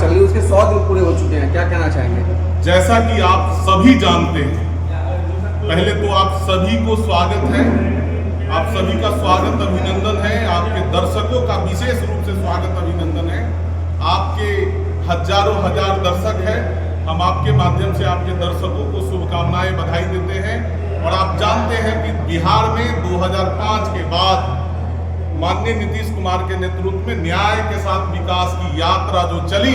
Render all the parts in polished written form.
चल रही है, उसके 100 दिन पूरे हो चुके हैं, क्या कहना चाहेंगे? जैसा कि आप सभी जानते हैं, पहले तो आप सभी को स्वागत है, आप सभी का स्वागत अभिनंदन है, आपके दर्शकों का विशेष रूप से स्वागत अभिनंदन है। आपके हजारों हजार दर्शक हैं, हम आपके माध्यम से आपके दर्शकों को शुभकामनाएं बधाई देते हैं। और आप जानते हैं कि बिहार में 2005 के बाद माननीय नीतीश कुमार के नेतृत्व में न्याय के साथ विकास की यात्रा जो चली,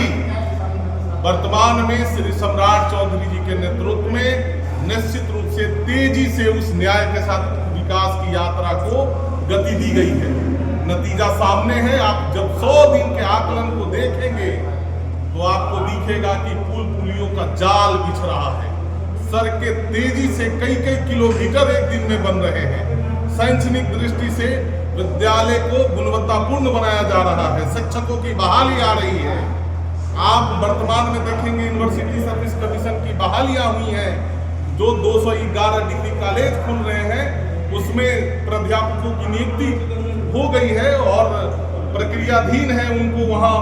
वर्तमान में श्री सम्राट चौधरी जी के नेतृत्व में निश्चित रूप से तेजी से उस न्याय के साथ विकास की यात्रा को गति दी गई है। नतीजा सामने है। आप जब 100 दिन के आकलन को देखेंगे तो आपको दिखेगा कि पुल पुलियों का जाल बिछ रहा है, सड़कें तेजी से कई किलोमीटर एक दिन में बन रहे हैं। शैक्षणिक दृष्टि से विद्यालय को गुणवत्तापूर्ण बनाया जा रहा है, शिक्षकों की बहाली आ रही है। आप वर्तमान में देखेंगे यूनिवर्सिटी सर्विस कमीशन की बहालियां हुई हैं, जो 211 डिग्री कॉलेज खुल रहे हैं, उसमें प्राध्यापकों की नियुक्ति हो गई है और प्रक्रियाधीन है उनको वहां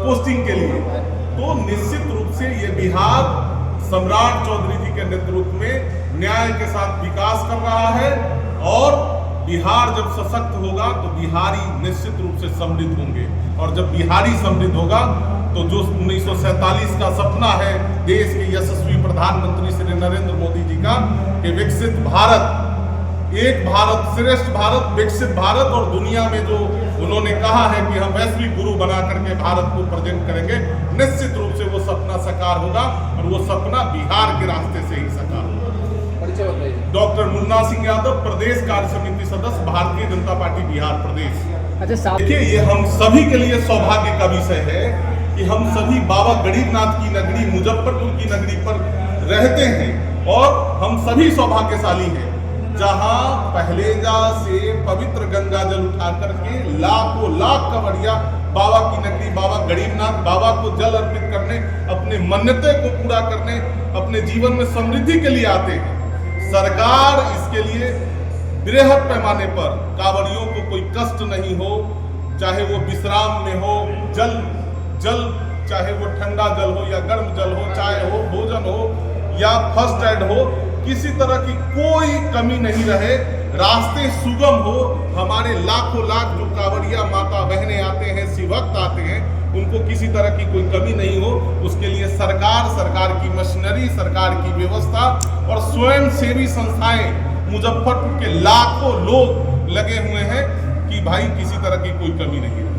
पोस्टिंग के लिए। तो निश्चित रूप से ये बिहार सम्राट चौधरी जी के नेतृत्व में न्याय के साथ विकास कर रहा है। और बिहार जब सशक्त होगा तो बिहारी निश्चित रूप से समृद्ध होंगे, और जब बिहारी समृद्ध होगा तो जो 1947 का सपना है देश के यशस्वी प्रधानमंत्री श्री नरेंद्र मोदी जी का, कि विकसित भारत, एक भारत श्रेष्ठ भारत, विकसित भारत, और दुनिया में जो उन्होंने कहा है कि हम वैश्विक गुरु बना करके भारत को प्रेजेंट करेंगे, निश्चित रूप से वो सपना साकार होगा, और वो सपना बिहार के रास्ते से ही साकार होगा। डॉक्टर मुन्ना सिंह यादव, प्रदेश कार्य समिति सदस्य, भारतीय जनता पार्टी बिहार प्रदेश। अच्छा, देखिए, ये हम सभी के लिए सौभाग्य का विषय है कि हम सभी बाबा गरीबनाथ की नगरी मुजफ्फरपुर की नगरी पर रहते हैं, और हम सभी सौभाग्यशाली हैं जहां पहलेजा से पवित्र गंगा जल उठा करके लाखों लाख कांवड़िया बाबा की नगरी बाबा गरीबनाथ बाबा को जल अर्पित करने, अपने मन्नतें को पूरा करने, अपने जीवन में समृद्धि के लिए आते हैं। सरकार इसके लिए बृहद पैमाने पर कांवड़ियों को कोई कष्ट नहीं हो, चाहे वो विश्राम में हो, जल चाहे वो ठंडा जल हो या गर्म जल हो, चाहे हो भोजन हो या फर्स्ट एड हो, किसी तरह की कोई कमी नहीं रहे, रास्ते सुगम हो। हमारे लाखों लाख जो कांवड़िया माता बहनें आते हैं, शिवभक्त आते हैं, उनको किसी तरह की कोई कमी नहीं हो, उसके लिए सरकार की मशीनरी, सरकार की व्यवस्था और स्वयं सेवी संस्थाएं, मुजफ्फरपुर के लाखों लोग लगे हुए हैं कि भाई किसी तरह की कोई कमी नहीं है।